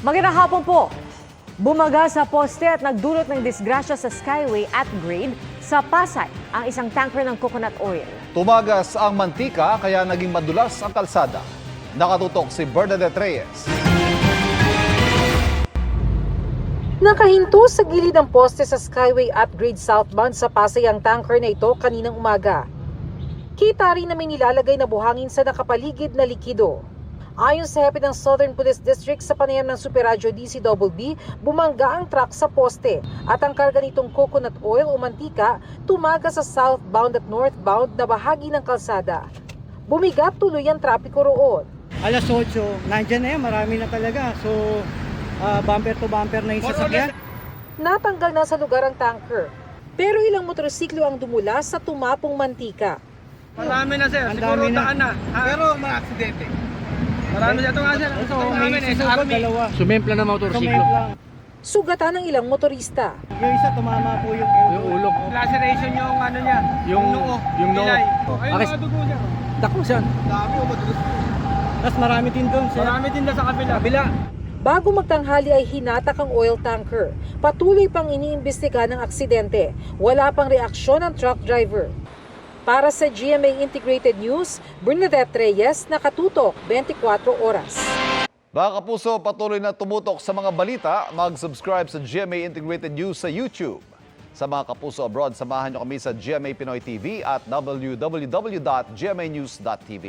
Magandang hapon po. Bumaga sa poste at nagdulot ng disgrasya sa Skyway at Grade sa Pasay ang isang tanker ng coconut oil. Tumagas ang mantika kaya naging madulas ang kalsada. Nakatutok si Bernadette Reyes. Nakahinto sa gilid ng poste sa Skyway Upgrade southbound sa Pasay ang tanker na ito kaninang umaga. Kita rin na may nilalagay na buhangin sa nakapaligid na likido. Ayon sa hepe ng Southern Police District sa panayam ng Super Radio DCBB, bumangga ang truck sa poste at ang karga nitong coconut oil o mantika tumagas sa southbound at northbound na bahagi ng kalsada. Bumigat tuloy ang trapiko roon. Alas 8, nandyan na yan, marami na talaga. So, bumper to bumper na yung sasakyan. Natanggal na sa lugar ang tanker, pero ilang motorsiklo ang dumula sa tumapong mantika. Marami na sir, Ang siguro dami na. daan na. Pero mga aksidente. Marami na ito nga sir. Ito namin may sa sisugod, army. dalawa. Sumempla na motorsiklo. Sumemplang. Sugatan ng ilang motorista. Yung isa tumama po yung Yung ulo. Laceration yung ano niya. Yung noo. yung noo. Nilay. Ayun Akis- mga dugo niya. Takusan. Dami o madulas. Tapos marami din doon. Marami din na sa kabila. Bago magtanghali ay hinatak ang oil tanker. Patuloy pang iniimbestiga ng aksidente. Wala pang reaksyon ng truck driver. Para sa GMA Integrated News, Bernadette Reyes, nakatutok 24 oras. Mga kapuso, patuloy na tumutok sa mga balita. Mag-subscribe sa GMA Integrated News sa YouTube. Sa mga kapuso abroad, samahan niyo kami sa GMA Pinoy TV at www.gmanews.tv.